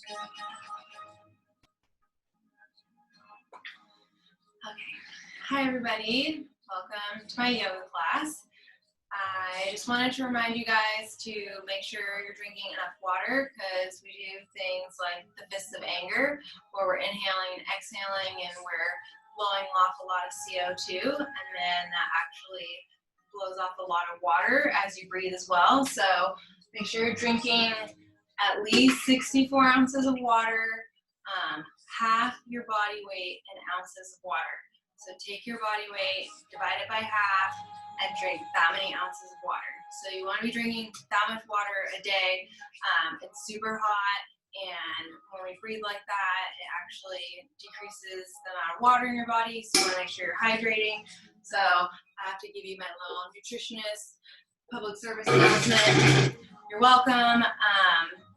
Okay. Hi, everybody. Welcome to my yoga class. I just wanted to remind you guys to make sure you're drinking enough water because we do things like the fists of anger where we're inhaling and exhaling and we're blowing off a lot of CO2, and then that actually blows off a lot of water as you breathe as well. So make sure you're drinking at least 64 ounces of water, half your body weight in ounces of water. So take your body weight, divide it by half, and drink that many ounces of water. So you want to be drinking that much water a day. It's super hot, and when we breathe like that, it actually decreases the amount of water in your body, so you want to make sure you're hydrating. So I have to give you my little nutritionist public service announcement. You're welcome.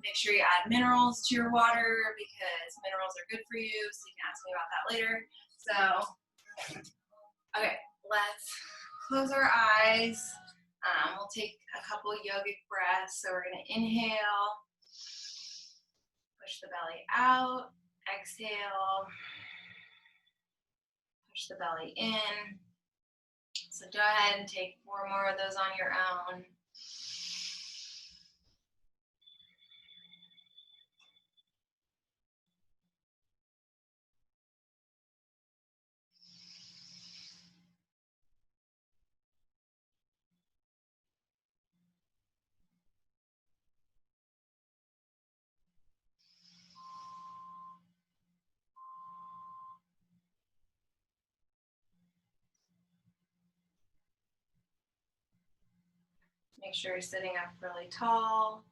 Make sure you add minerals to your water because minerals are good for you, so you can ask me about that later. So, okay, let's close our eyes. We'll take a couple yogic breaths. So we're going to inhale, push the belly out, exhale, push the belly in. So go ahead and take 4 more of those on your own. Make sure you're sitting up really tall.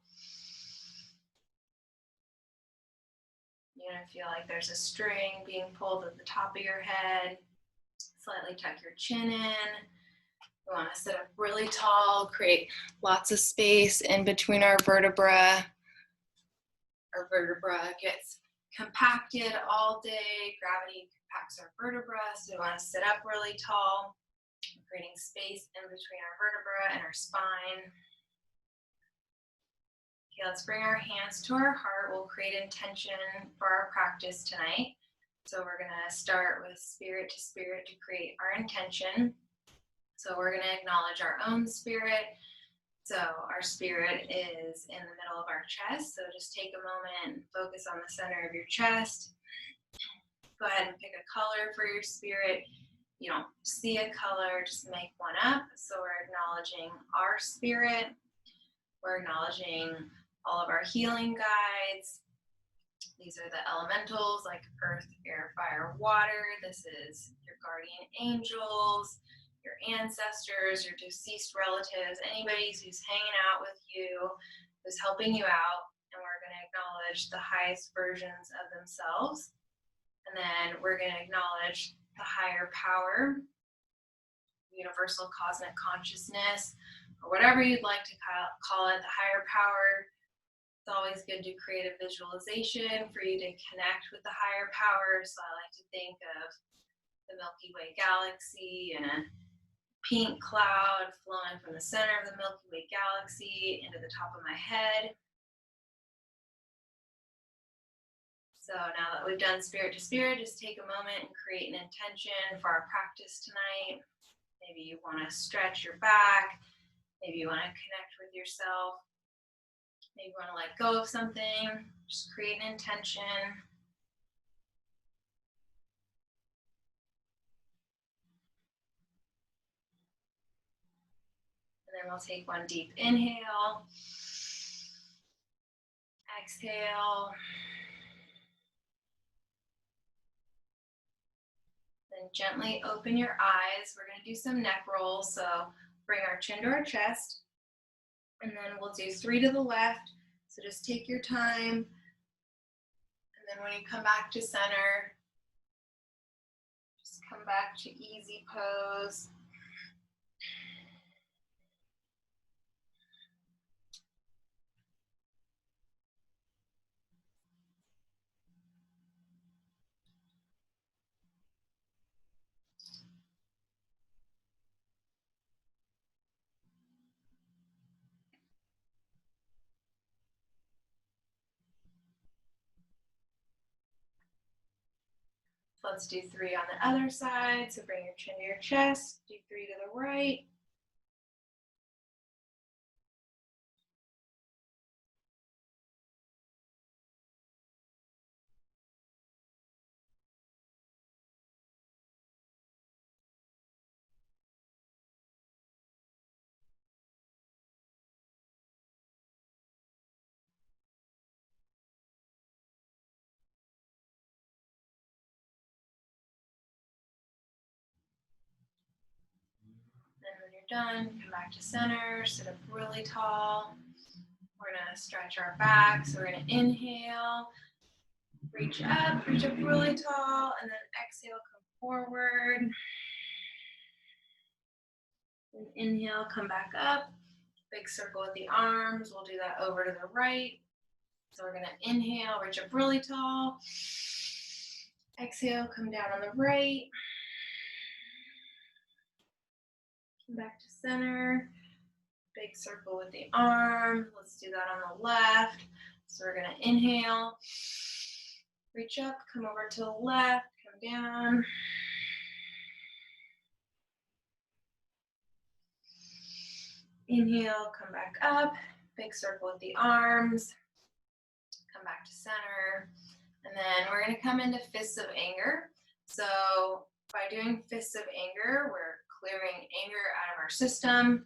You're going to feel like there's a string being pulled at the top of your head. Slightly tuck your chin in. We want to sit up really tall, create lots of space in between our vertebra. Our vertebra gets compacted all day. Gravity compacts our vertebra, so we want to sit up really tall, creating space in between our vertebra and our spine. Okay, let's bring our hands to our heart. We'll create intention for our practice tonight. So we're going to start with spirit to create our intention. So we're going to acknowledge our own spirit. So our spirit is in the middle of our chest. So just take a moment and focus on the center of your chest. Go ahead and pick a color for your spirit. You don't see a color, just make one up. So we're acknowledging our spirit. We're acknowledging all of our healing guides. These are the elementals like earth, air, fire, water. This is your guardian angels, your ancestors, your deceased relatives, anybody who's hanging out with you, who's helping you out. And we're going to acknowledge the highest versions of themselves. And then we're going to acknowledge the higher power, universal cosmic consciousness, or whatever you'd like to call it, the higher power. It's always good to create a visualization for you to connect with the higher power. So I like to think of the Milky Way galaxy and a pink cloud flowing from the center of the Milky Way galaxy into the top of my head. So now that we've done spirit to spirit, just take a moment and create an intention for our practice tonight. Maybe you want to stretch your back. Maybe you want to connect with yourself. Maybe you want to let go of something. Just create an intention. And then we'll take one deep inhale. Exhale. Then gently open your eyes. We're going to do some neck rolls. So bring our chin to our chest. And then we'll do 3 to the left. So just take your time. And then when you come back to center, just come back to easy pose. Let's do 3 on the other side. So bring your chin to your chest, do 3 to the right. Then when you're done, come back to center, sit up really tall. We're gonna stretch our back. So we're gonna inhale, reach up really tall, and then exhale, come forward. And inhale, come back up. Big circle with the arms. We'll do that over to the right. So we're gonna inhale, reach up really tall. Exhale, come down on the right. Come back to center. Big circle with the arm. Let's do that on the left. So we're gonna inhale, reach up, come over to the left, come down. Inhale, come back up, big circle with the arms. Come back to center. And then we're gonna come into fists of anger. So by doing fists of anger, we're clearing anger out of our system.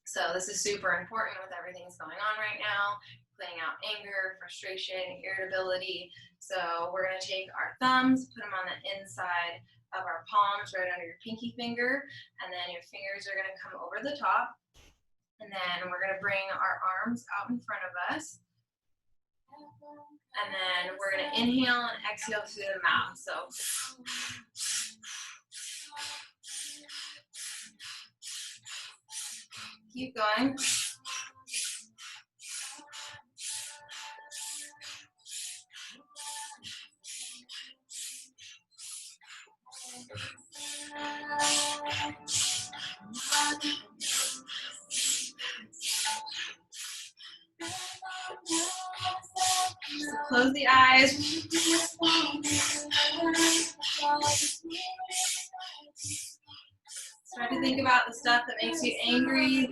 So this is super important with everything that's going on right now, clearing out anger, frustration, irritability. So we're gonna take our thumbs, put them on the inside of our palms, right under your pinky finger, and then your fingers are gonna come over the top. And then we're gonna bring our arms out in front of us. And then we're gonna inhale and exhale through the mouth. So keep going. So close the eyes. Start to think about the stuff that makes you angry.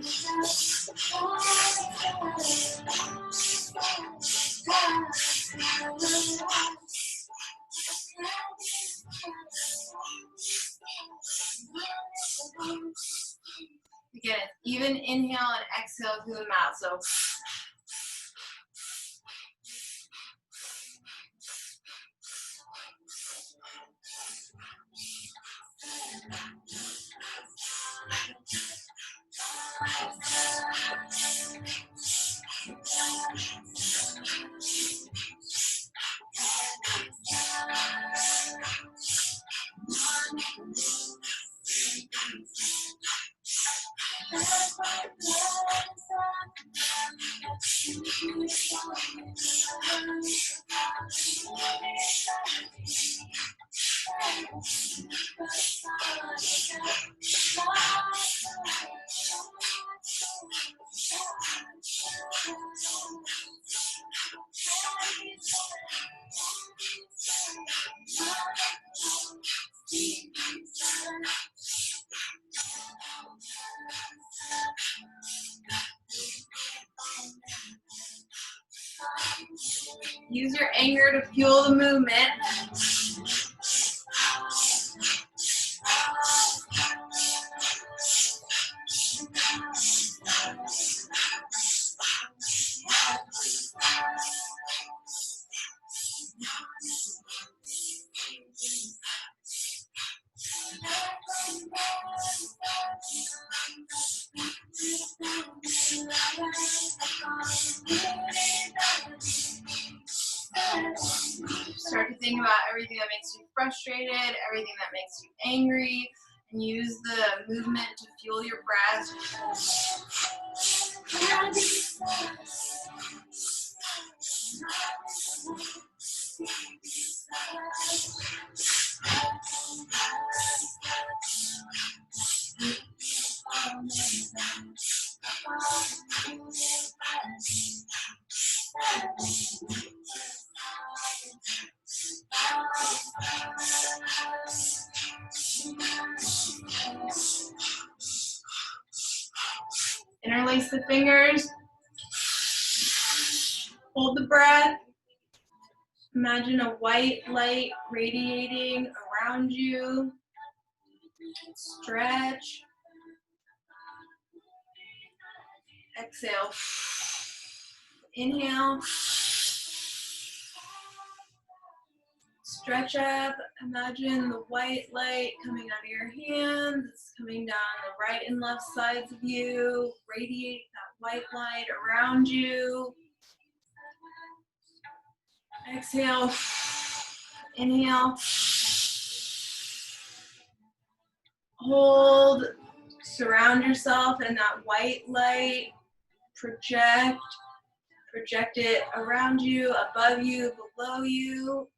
Again, even inhale and exhale through the mouth. So use your anger to fuel the movement. Start to think about everything that makes you frustrated, everything that makes you angry, and use the movement to fuel your breath. Interlace the fingers. Hold the breath. Imagine a white light radiating around you. Stretch. Exhale. Inhale. Stretch up. Imagine the white light coming out of your hands. It's coming down the right and left sides of you. Radiate that white light around you. Exhale. Inhale. Hold. Surround yourself in that white light. Project it around you, above you, below you.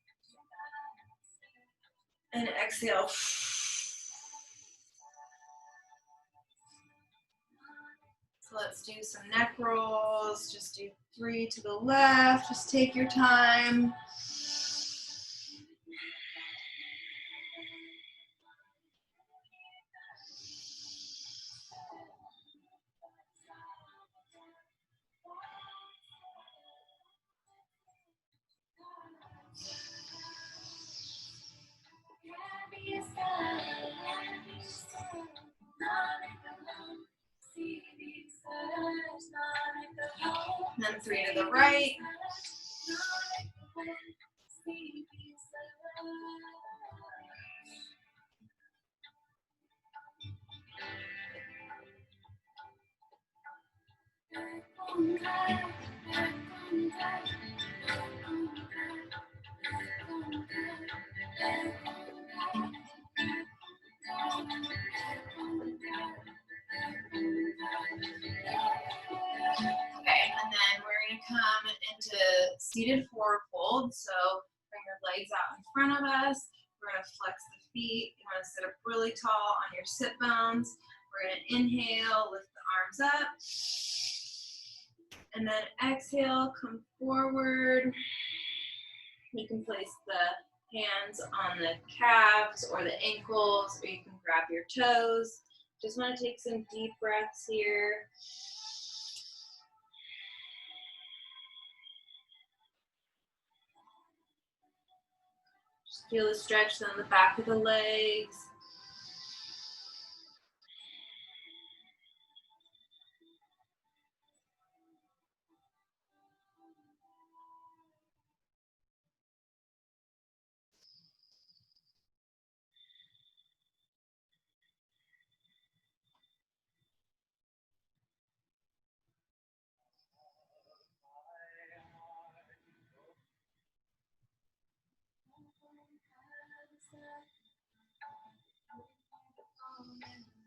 And exhale. So let's do some neck rolls. Just do 3 to the left. Just take your time. And then 3 to the right. Okay, and then we're going to come into seated forward fold. So bring your legs out in front of us. We're going to flex the feet. You want to sit up really tall on your sit bones. We're going to inhale, lift the arms up. And then exhale, come forward. You can place the hands on the calves or the ankles, or you can grab your toes. Just want to take some deep breaths here. Just feel the stretch on the back of the legs.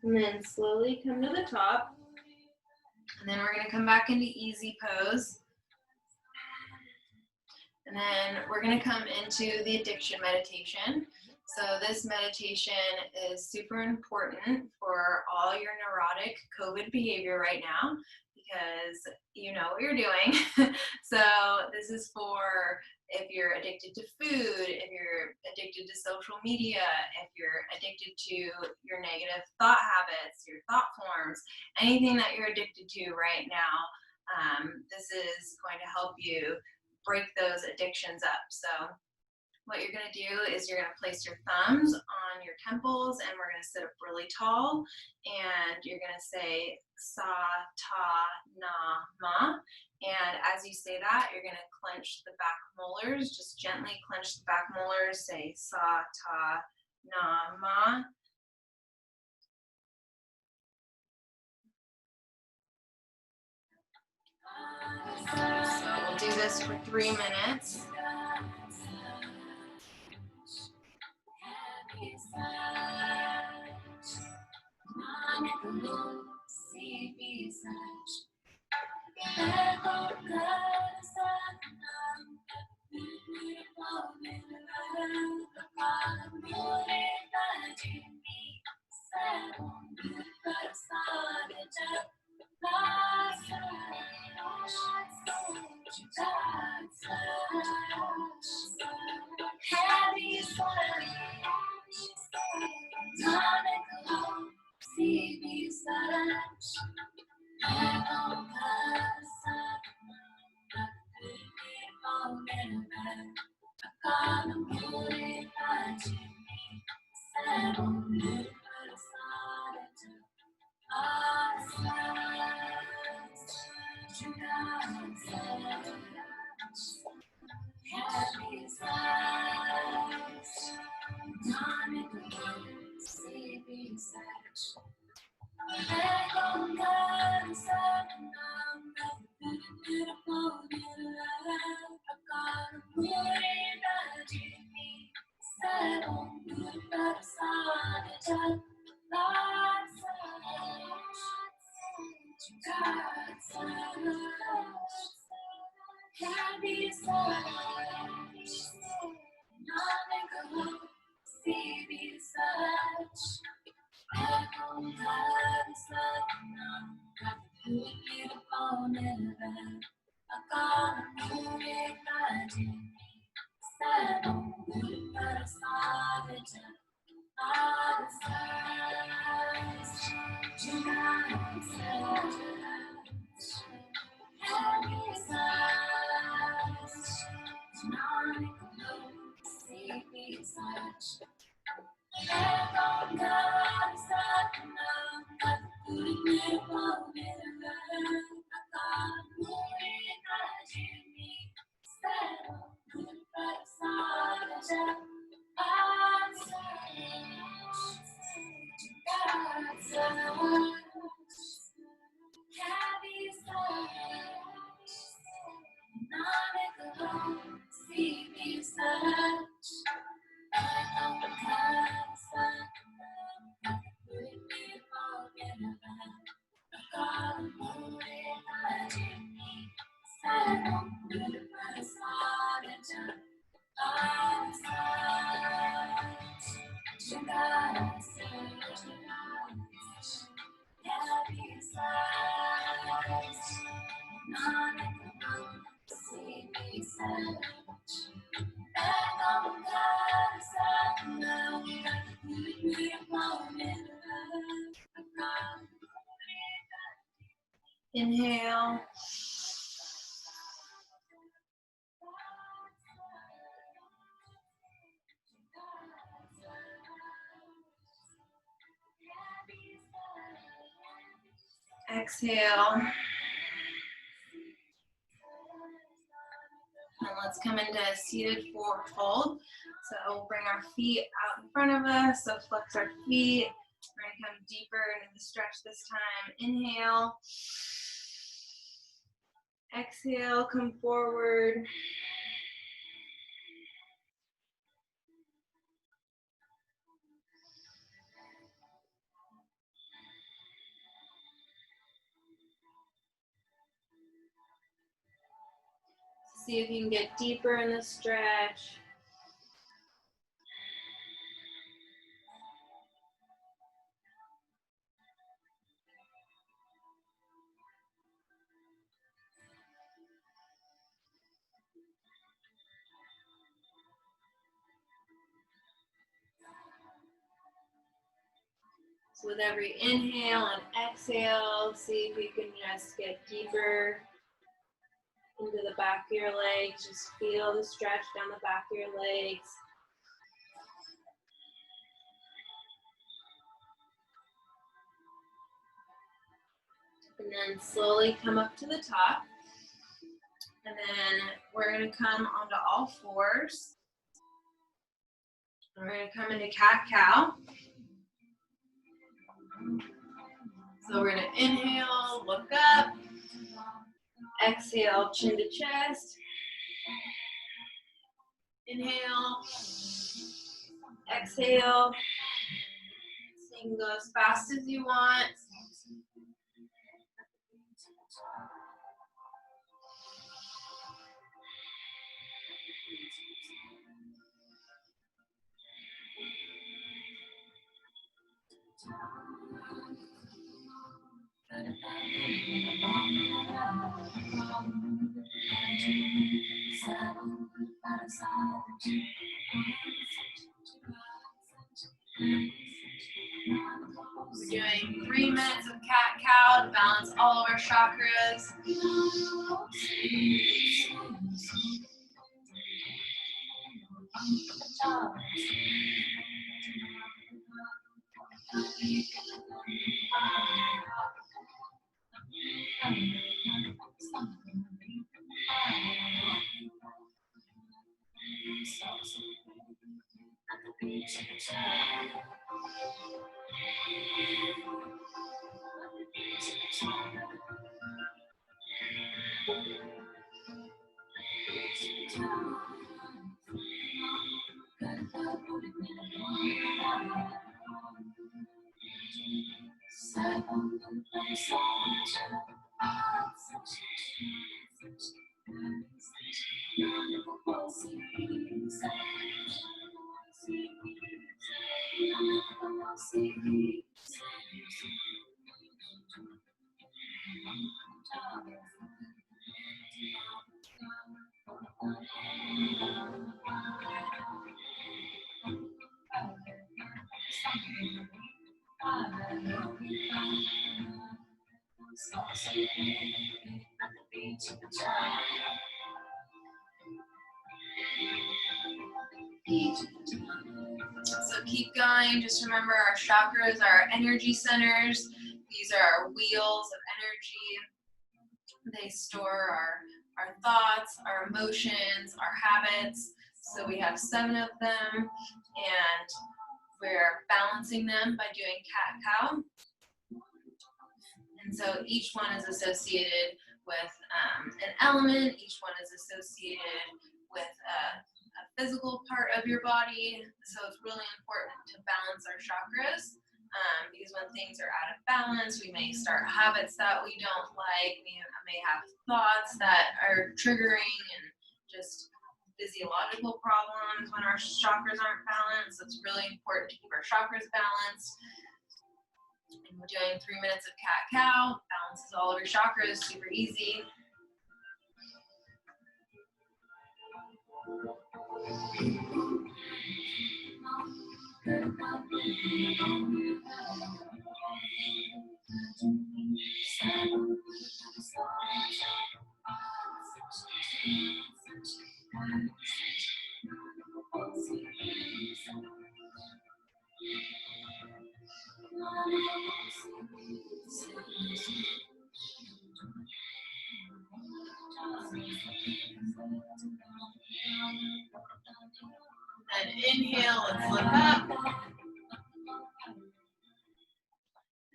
And then slowly come to the top. And then we're going to come back into easy pose. And then we're going to come into the addiction meditation. So this meditation is super important for all your neurotic COVID behavior right now, because you know what you're doing. So this is for if you're addicted to food, if you're addicted to social media, if you're addicted to your negative thought habits, your thought forms, anything that you're addicted to right now, this is going to help you break those addictions up. So what you're going to do is you're going to place your thumbs on your temples, and we're going to sit up really tall, and you're going to say sa, ta, na, ma. And as you say that, you're going to clench the back molars. Just gently clench the back molars. Say sa, ta, na, ma. So we'll do this for 3 minutes. Inhale. Exhale. And let's come into seated forward fold. So we'll bring our feet out in front of us. So flex our feet. We're going to come deeper into the stretch this time. Inhale. Exhale, come forward. See if you can get deeper in the stretch. So with every inhale and exhale, see if you can just get deeper into the back of your legs. Just feel the stretch down the back of your legs. And then slowly come up to the top. And then we're going to come onto all fours. We're going to come into cat-cow. So we're going to inhale, look up. Exhale, chin to chest. Inhale. Exhale. So you can go as fast as you want. We're doing 3 minutes of cat-cow to balance all of our chakras. So keep going. Just remember our chakras are energy centers. These are our wheels of energy. They store our thoughts, our emotions, our habits. So we have 7 of them, and we're balancing them by doing cat-cow. And so each one is associated with an element. Each one is associated with a physical part of your body. So it's really important to balance our chakras, because when things are out of balance, we may start habits that we don't like. We may have thoughts that are triggering and just physiological problems when our chakras aren't balanced. So it's really important to keep our chakras balanced. And we're doing 3 minutes of cat-cow. Balances all of your chakras, super easy. And inhale, let's look up.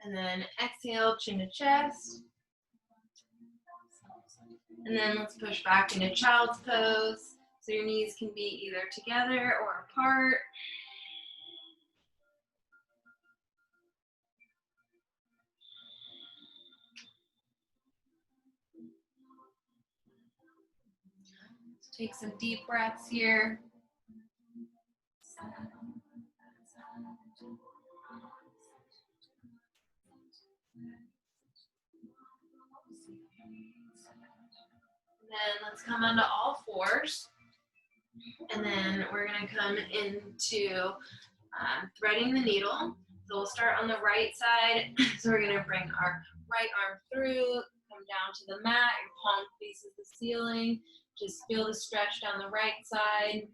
And then exhale, chin to chest. And then let's push back into child's pose. So your knees can be either together or apart. Let's take some deep breaths here. Then let's come onto all fours. And then we're going to come into threading the needle. So we'll start on the right side. So we're going to bring our right arm through, come down to the mat. Your palm faces the ceiling. Just feel the stretch down the right side.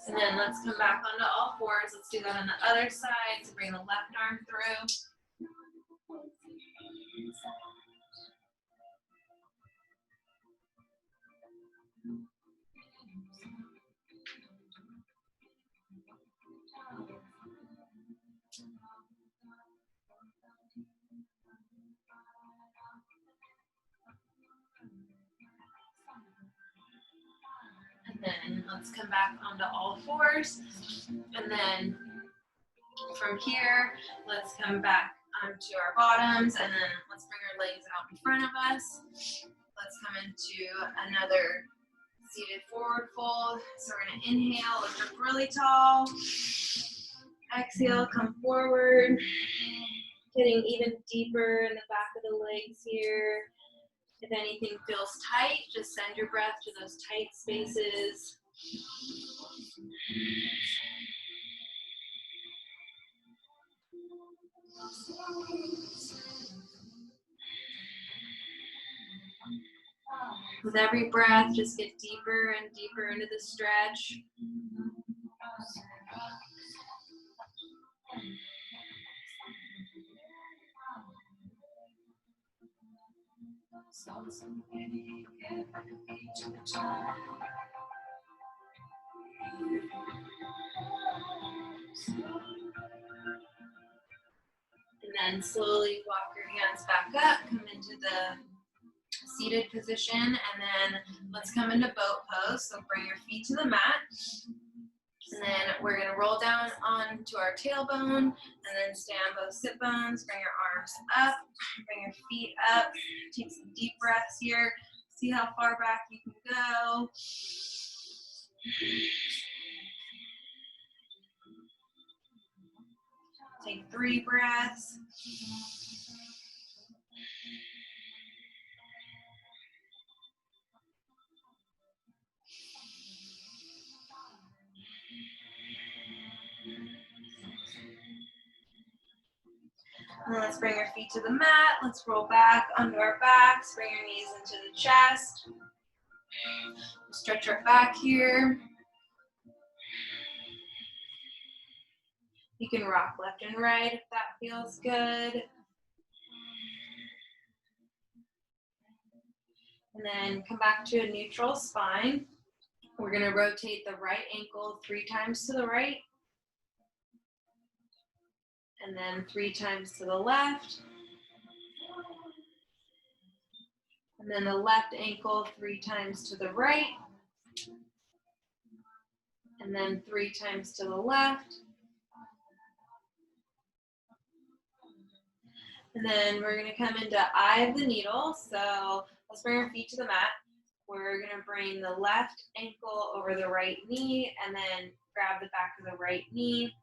And then let's come back onto all fours. Let's do that on the other side. So bring the left arm through. Then let's come back onto all fours. And then from here, let's come back onto our bottoms. And then let's bring our legs out in front of us. Let's come into another seated forward fold. So we're going to inhale, lift up really tall. Exhale, come forward, getting even deeper in the back of the legs here. If anything feels tight, just send your breath to those tight spaces. With every breath, just get deeper and deeper into the stretch. And then slowly walk your hands back up, come into the seated position, and then let's come into boat pose. So bring your feet to the mat. And then we're going to roll down onto our tailbone and then stay on both sit bones. Bring your arms up, bring your feet up. Take some deep breaths here. See how far back you can go. Take 3 breaths. And let's bring our feet to the mat. Let's roll back onto our backs. Bring your knees into the chest. Stretch our back here. You can rock left and right if that feels good. And then come back to a neutral spine. We're going to rotate the right ankle 3 times to the right. And then 3 times to the left. And then the left ankle 3 times to the right. And then 3 times to the left. And then we're going to come into eye of the needle. So let's bring our feet to the mat. We're going to bring the left ankle over the right knee and then grab the back of the right knee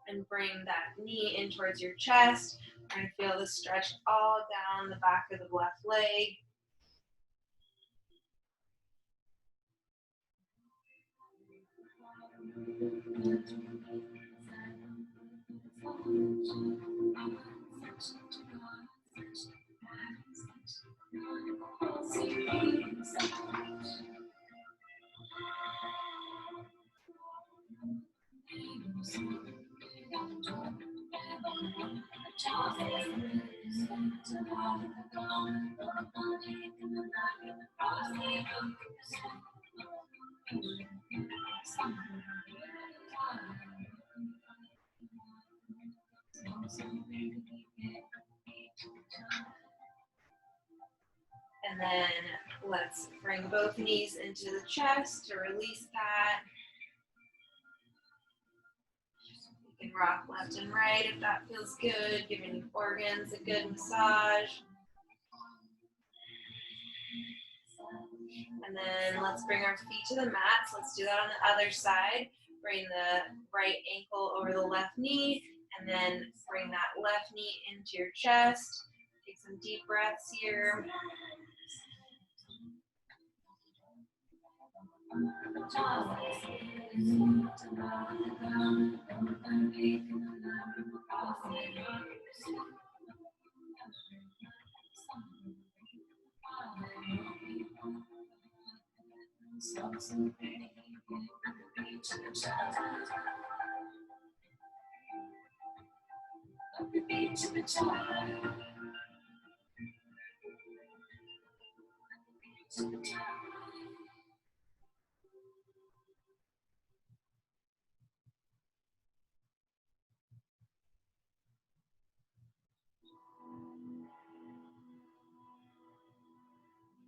and bring that knee in towards your chest. We're going to feel the stretch all down the back of the left leg. And then let's bring both knees into the chest to release that. You can rock left and right if that feels good, giving your organs a good massage. And then let's bring our feet to the mat. So let's do that on the other side. Bring the right ankle over the left knee, and then bring that left knee into your chest. Take some deep breaths here.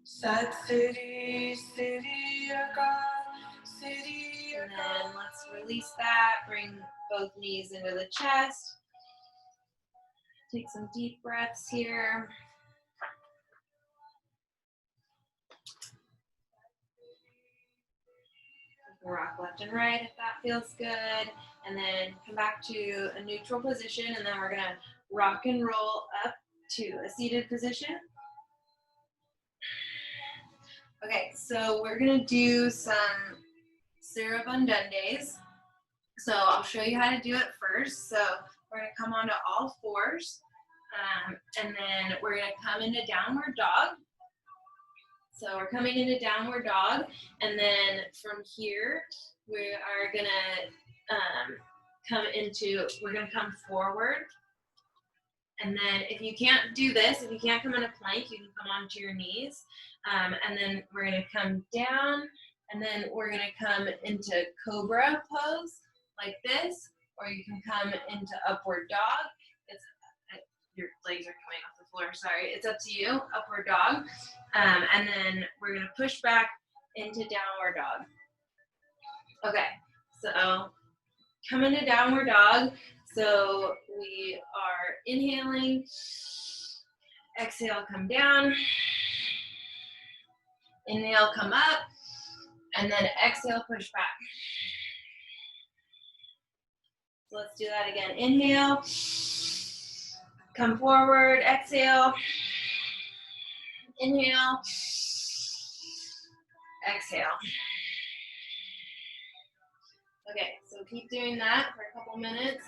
Sat City, City of God, City of And then let's release that. Bring both knees into the chest. Take some deep breaths here. Rock left and right if that feels good. And then come back to a neutral position, and then we're gonna rock and roll up to a seated position. Okay, so we're gonna do some Sarbang Dandes. So I'll show you how to do it first. So we're gonna come onto all fours, and then we're gonna come into downward dog. So we're coming into downward dog, and then from here, we are gonna we're gonna come forward. And then if you can't do this, if you can't come in a plank, you can come onto your knees. And then we're gonna come down, and then we're gonna come into cobra pose like this, or you can come into upward dog. Your legs are coming off the floor, sorry. It's up to you, upward dog. And then we're gonna push back into downward dog. Okay, so come into downward dog. So we are inhaling, exhale, come down, inhale, come up, and then exhale, push back. So let's do that again. Inhale, come forward, exhale, inhale, exhale. Okay, so keep doing that for a couple minutes.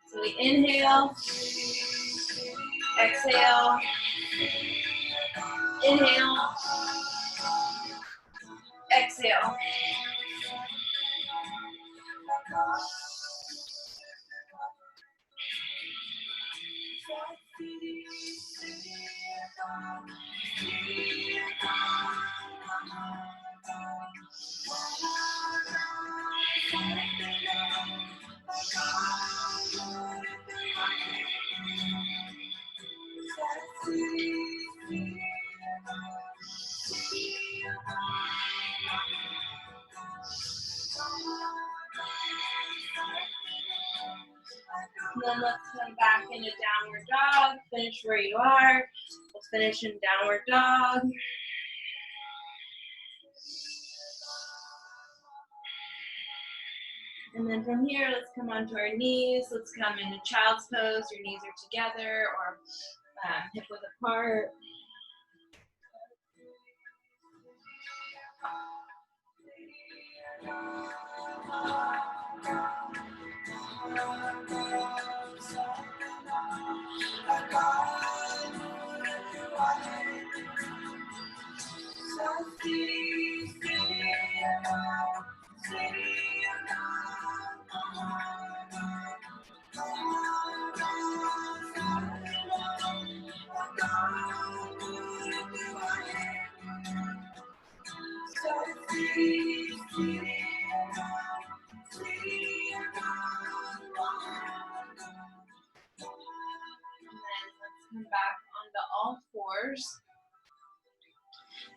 So we inhale, exhale, inhale, exhale. And then let's come back into downward dog. Finish where you are. We'll finish in downward dog. And then from here, let's come onto our knees. Let's come into child's pose. Your knees are together or hip width apart.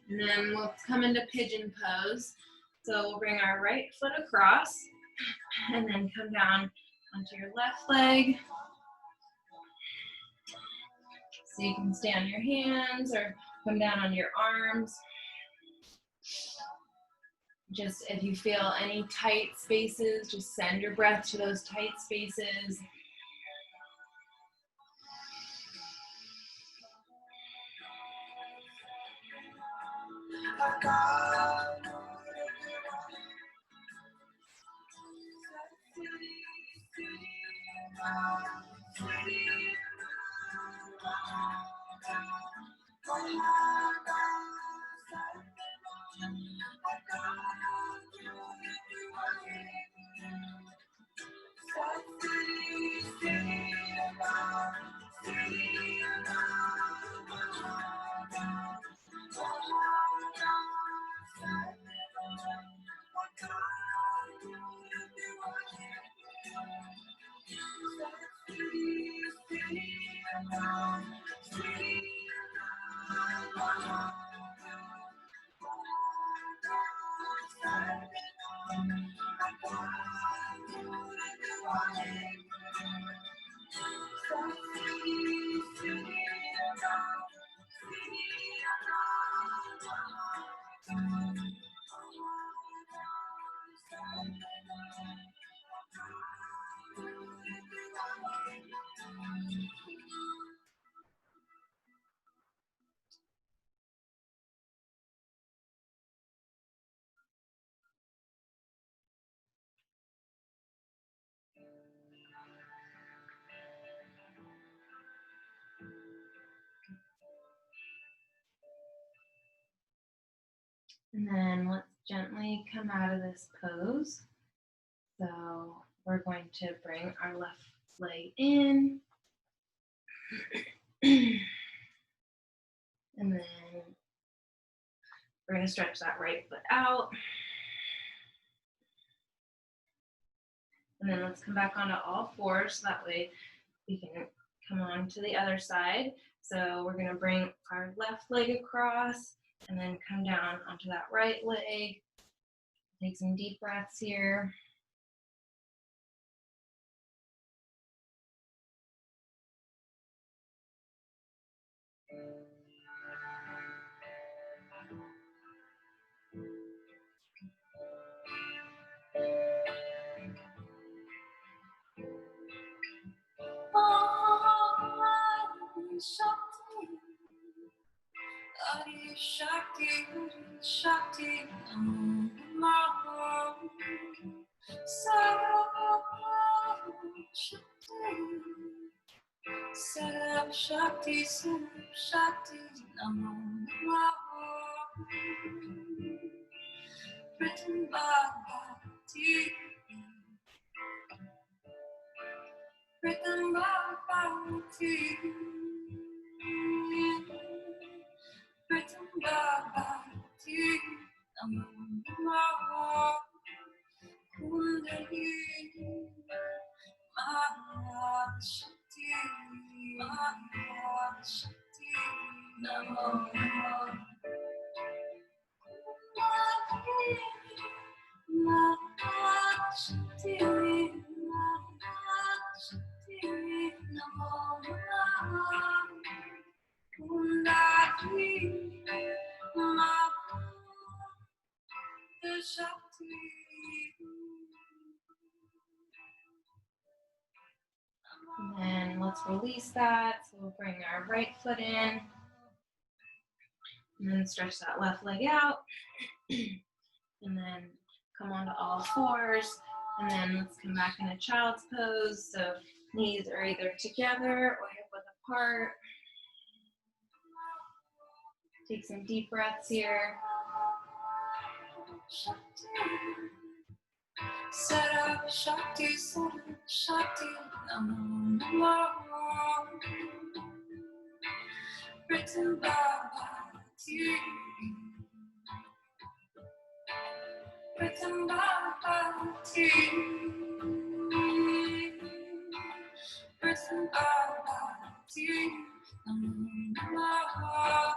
And then we'll come into pigeon pose. So we'll bring our right foot across and then come down onto your left leg. So you can stay on your hands or come down on your arms. Just if you feel any tight spaces, just send your breath to those tight spaces. And then let's gently come out of this pose. So we're going to bring our left leg in. And then we're going to stretch that right foot out. And then let's come back onto all fours so that way we can come on to the other side. So we're going to bring our left leg across and then come down onto that right leg. Take some deep breaths here. Shakti, Shakti, Namo written by Bhakti, written by Bhakti, written by Bhakti, Namo Kundalini, Mahashakti, Mahashakti, Namo Mahashakti, Mahashakti, Namo Kundalini, Mahashakti. And then let's release that. So we'll bring our right foot in. And then stretch that left leg out. And then come onto all fours. And then let's come back into child's pose. So knees are either together or hip width apart. Take some deep breaths here. Sara Shakti, Sara Shakti, Namo Namo. Written by Bhakti, written by Bhakti, written by Bhakti, Namo Namo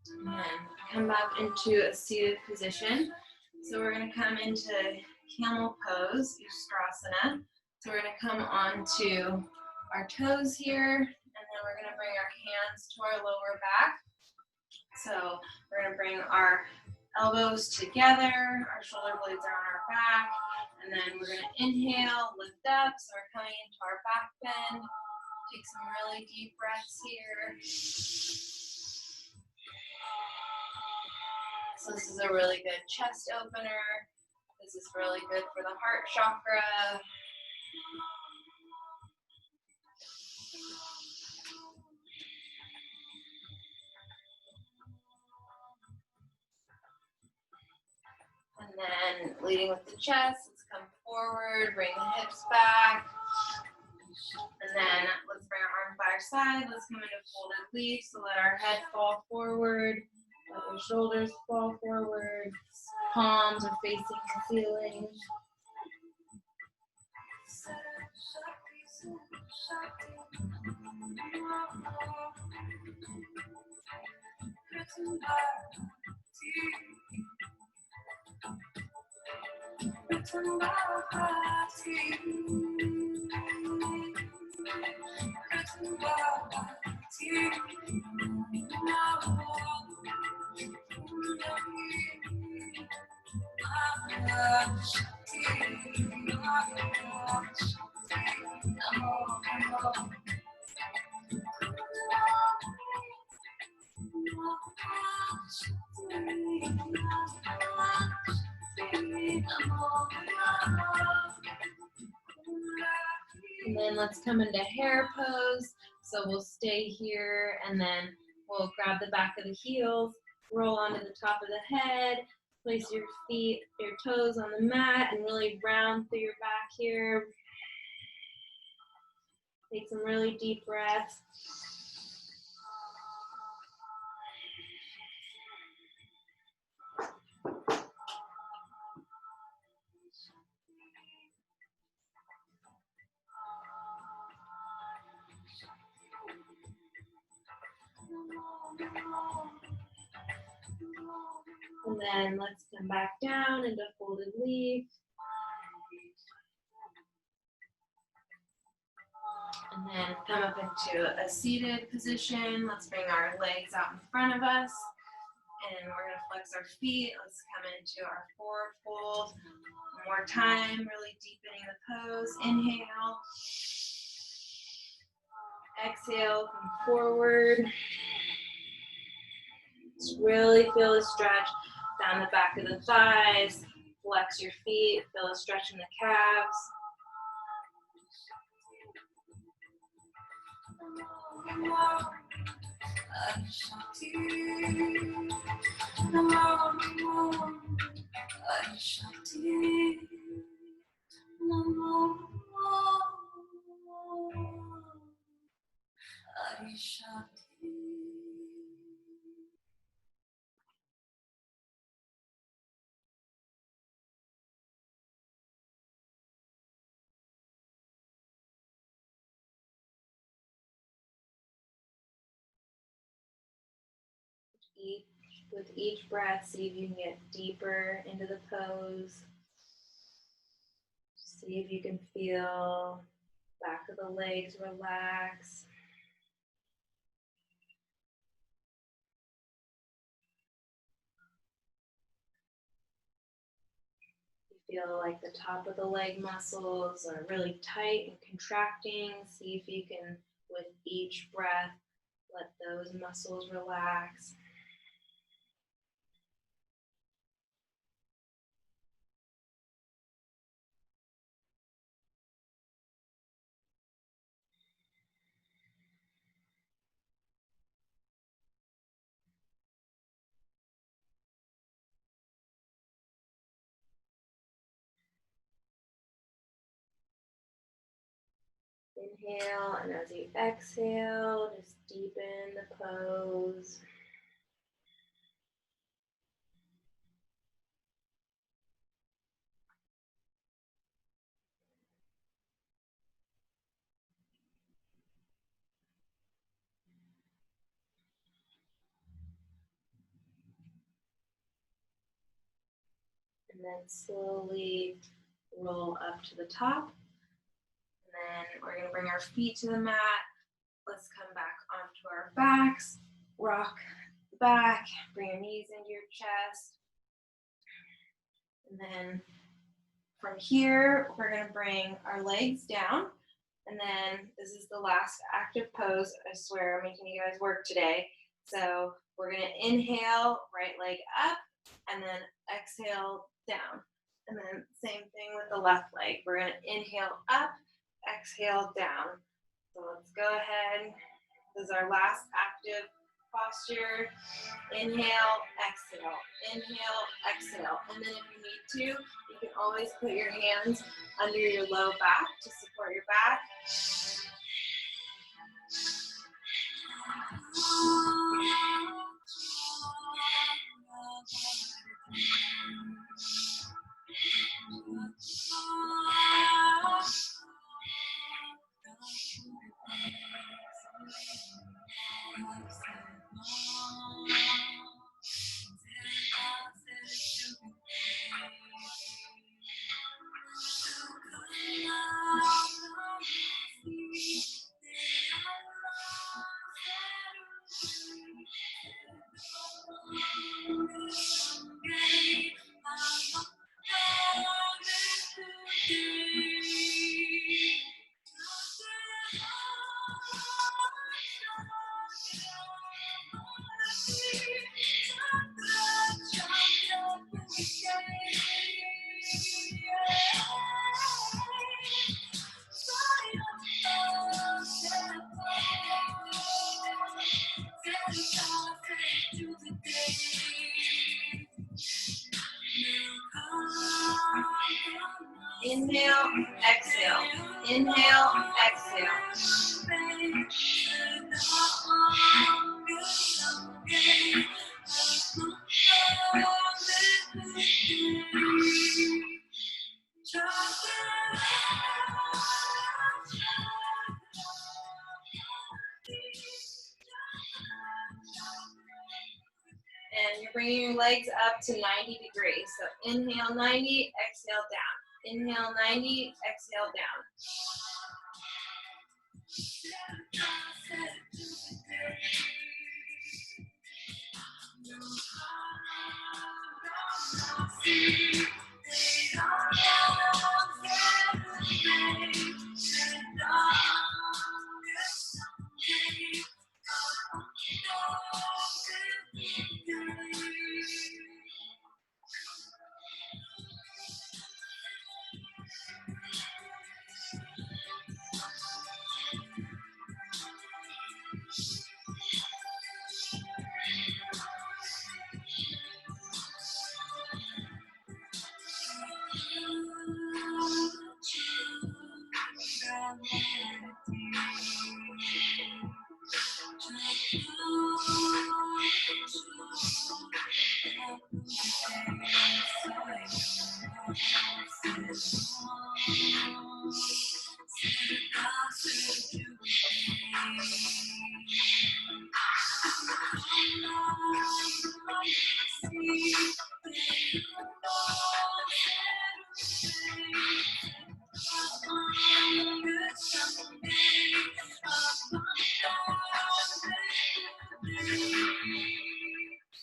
And then come back into a seated position. So we're going to come into camel pose, Ustrasana. So we're going to come onto our toes here, and then we're going to bring our hands to our lower back. So we're going to bring our elbows together, our shoulder blades are on our back, and then we're going to inhale, lift up. So we're coming into our back bend. Take some really deep breaths here. So this is a really good chest opener. This is really good for the heart chakra. And then leading with the chest, let's come forward, bring the hips back. And then let's bring our arms by our side. Let's come into folded leaf. So let our head fall forward. Let our shoulders fall forward. Palms are facing the ceiling. And then let's come into hare pose. So we'll stay here, and then we'll grab the back of the heels, roll onto the top of the head, place your feet, your toes on the mat, and really round through your back here. Take some really deep breaths. And then let's come back down into folded leaf. And then come up into a seated position. Let's bring our legs out in front of us. And we're going to flex our feet. Let's come into our forward fold. One more time, really deepening the pose. Inhale. Exhale, come forward. Just really feel a stretch down the back of the thighs. Flex your feet, feel a stretch in the calves. With each breath, see if you can get deeper into the pose. See if you can feel back of the legs relax. You feel like the top of the leg muscles are really tight and contracting. See if you can, with each breath, let those muscles relax. Inhale, and as you exhale, just deepen the pose. And then slowly roll up to the top. And then we're going to bring our feet to the mat. Let's come back onto our backs. Rock the back. Bring your knees into your chest. And then from here, we're going to bring our legs down. And then this is the last active pose. I swear I'm making you guys work today. So we're going to inhale, right leg up, and then exhale down. And then same thing with the left leg. We're going to inhale up, exhale down. So let's go ahead. This is our last active posture. Inhale, exhale, inhale, exhale. And then if you need to, you can always put your hands under your low back to support your back. Inhale, exhale. Inhale, exhale. And you're bringing your legs up to 90 degrees. So inhale 90, exhale down. Inhale 90, exhale down.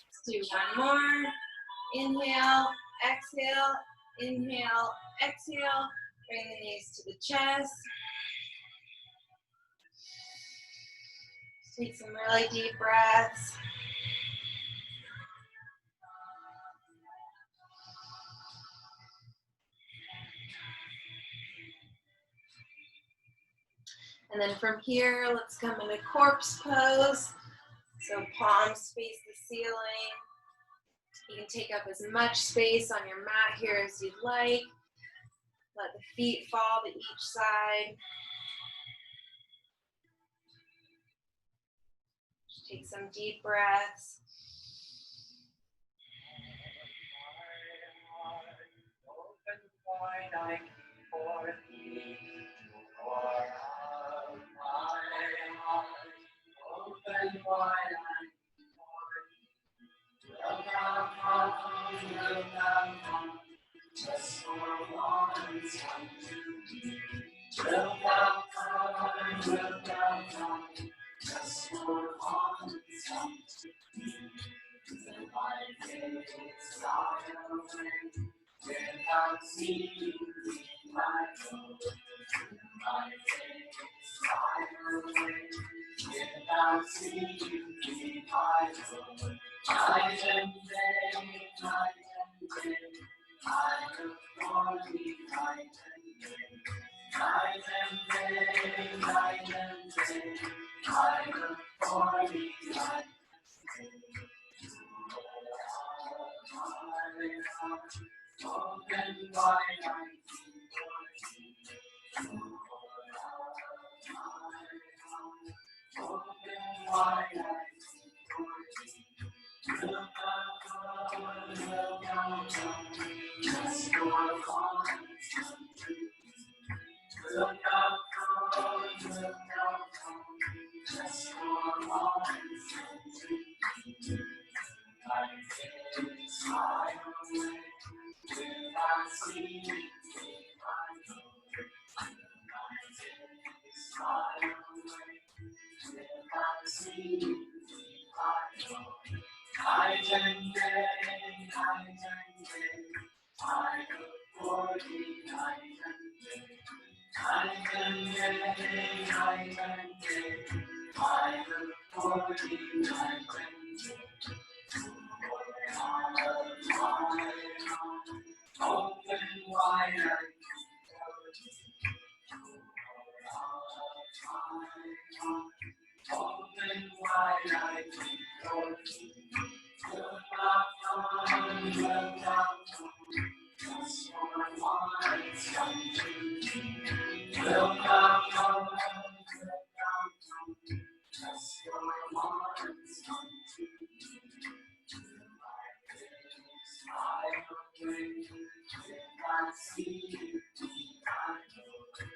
Let's do one more. Inhale, exhale, inhale, exhale. Bring the knees to the chest. Take some really deep breaths. And then from here, let's come into corpse pose. So palms face the ceiling. You can take up as much space on your mat here as you'd like. Let the feet fall to each side. Take some deep breaths. Open wide, I keep for thee. Open wide, I keep for thee. Will thou come, just for once unto me. Will thou come, just for once unto me. Till my days die away, without seeing thee, my Lord. Till my days die away, without seeing thee, my Lord. Night and day, I look for thee, night and day. Night and day, I look for thee, night and day. Open wide, I keep for thee. Open wide, I keep for thee. Will thou come, just for once unto me. Will thou come, just for once unto me. My days fly away, without seeing thee, my Lord. My days fly away, without seeing thee, my Lord. Night and day, I look for thee, night and day. Night and day, I look for thee, night and day. Open wide, I keep for thee. Open wide, I keep for thee. Will thou come, just for once unto me. Will thou come, just for once unto me. My days fly away, without seeing thee, my Lord.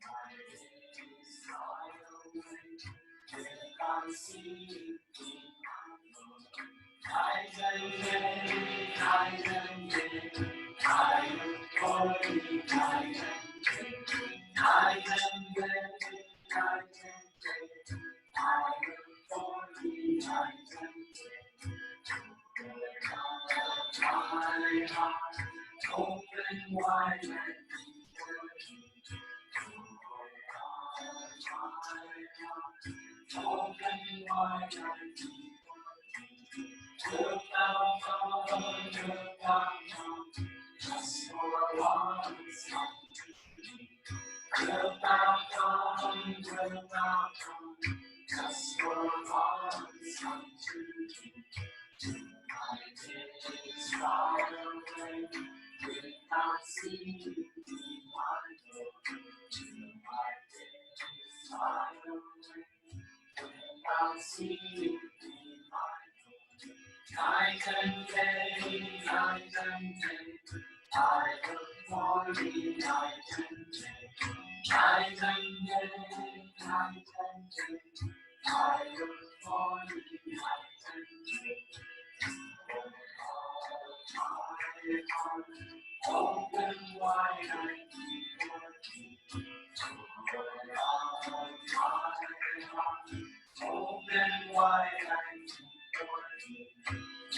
My days fly away, without seeing thee, my Lord. Night and day, I look for thee, night and day. Night and day, I look for thee, night and day. My heart open wide and keep for thee. Open wide and keep for thee. Wilt thou come, just for once unto me. Wilt thou come, just for once unto me. My days fly away, without seeing thee, my Lord. My days fly away, without seeing thee, my Lord. Night and day, I look for thee, night and day. Night and day, I look for thee, night and day. Open wide, I keep for thee. Open wide, I keep for thee.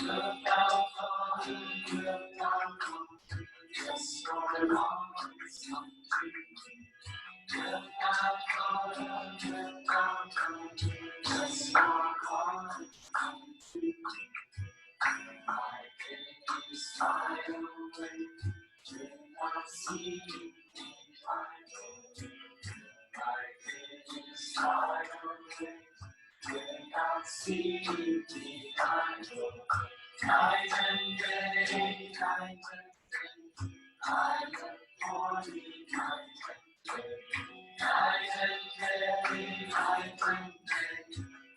Wilt thou come, just for once unto me. Wilt thou come, just for once unto me. My days fly away, without seeing thee, my Lord. My days fly away, without seeing thee, my Lord. Night and day, I look for thee, night and day. Night and day,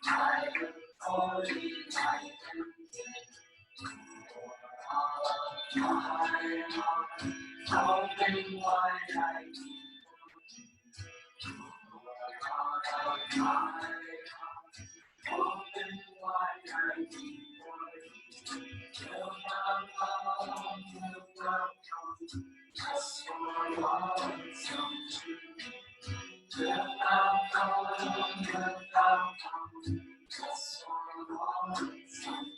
I look Open wide, I keep on. Till now come, just for one some till now come, just for one some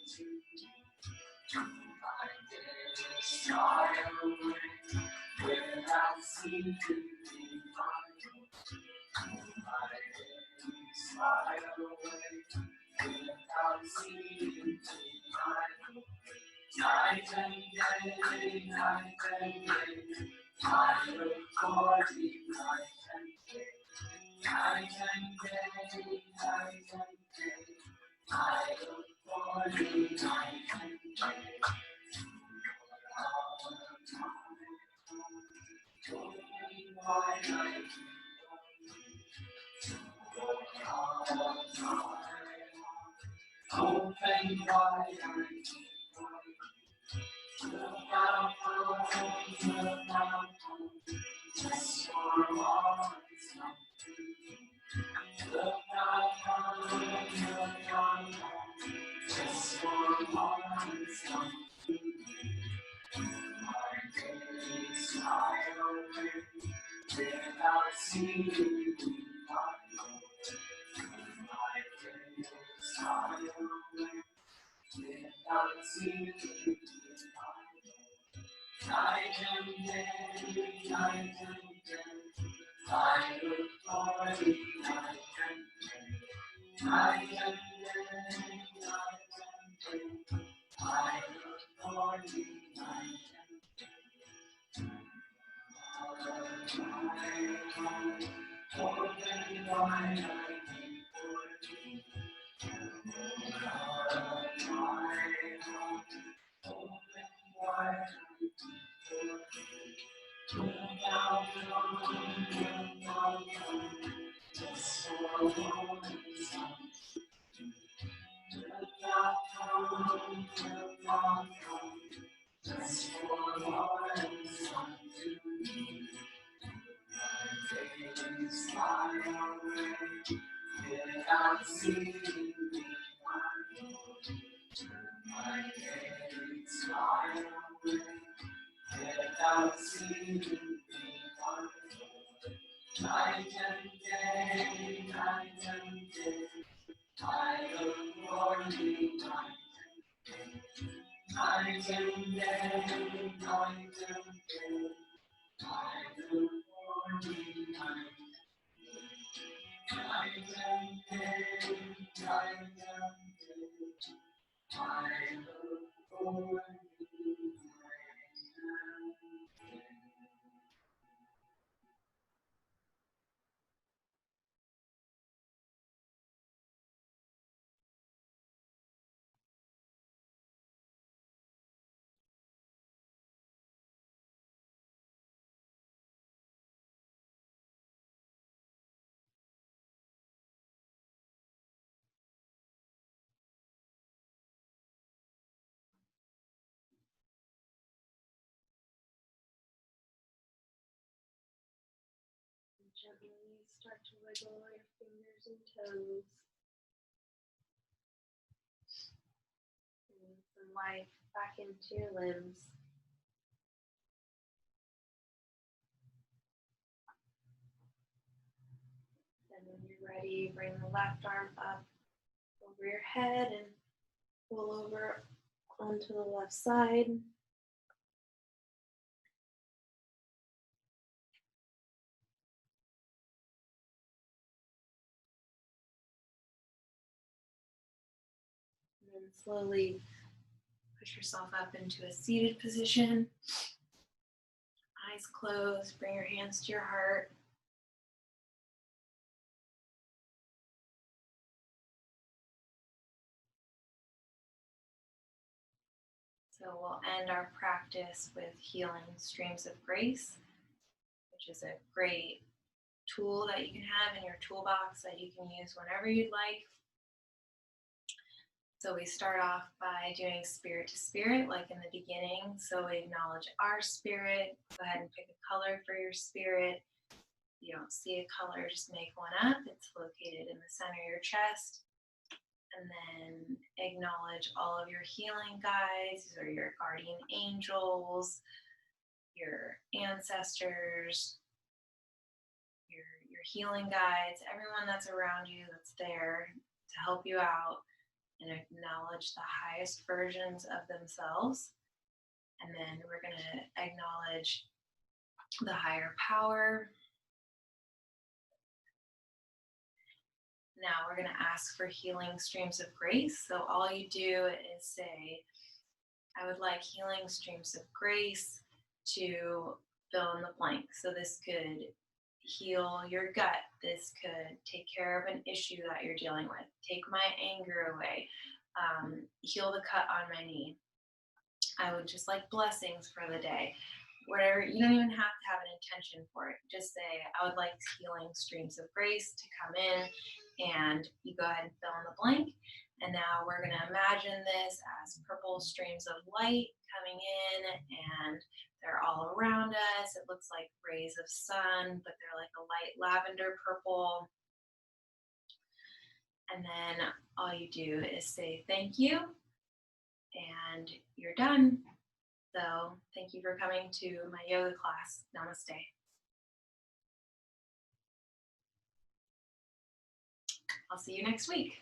my days fly away without seeming to be mine. My days fly away without seeming to be mine. Night and day, night and day, I look for thee, night and day. Night and day, night and day, I look for thee, night and day. Why I open wide, just for one look now, just for one my days fly away without seeing thee, my days fly away without seeing thee. Night and day, night and day, I look for thee, night and day. Night and day, night and day, I look for thee, night and day. Open wide, I keep for thee. Open wide, now just for one just for one days fly away without seeing thee. My days fly away without seeing thee. Night and day, night and day, I look for thee, night and day, night and day, I look for thee, night and day, night and day, I look for thee, Gently start to wiggle your fingers and toes. Bring some life back into your limbs. And when you're ready, bring the left arm up over your head and roll over onto the left side. And then slowly push yourself up into a seated position. Eyes closed, bring your hands to your heart. So we'll end our practice with healing streams of grace, which is a great tool that you can have in your toolbox that you can use whenever you'd like. So we start off by doing spirit to spirit, like in the beginning. So we acknowledge our spirit. Go ahead and pick a color for your spirit. you don't see a color, just make one up. It's located in the center of your chest. And then acknowledge all of your healing guides. These are your guardian angels, your ancestors, your healing guides, everyone that's around you that's there to help you out, and acknowledge the highest versions of themselves. And then we're going to acknowledge the higher power. Now we're going to ask for healing streams of grace. So all you do is say, I would like healing streams of grace to fill in the blank. So this could heal your gut. This could take care of an issue that you're dealing with. Take my anger away. Heal the cut on my knee. I would just like blessings for the day. Whatever, you don't even have to have an intention for it. Just say, I would like healing streams of grace to come in, and you go ahead and fill in the blank. And now we're going to imagine this as purple streams of light coming in, and they're all around us. It looks like rays of sun, but they're like a light lavender purple. And then all you do is say thank you, and you're done. So thank you for coming to my yoga class. Namaste. I'll see you next week.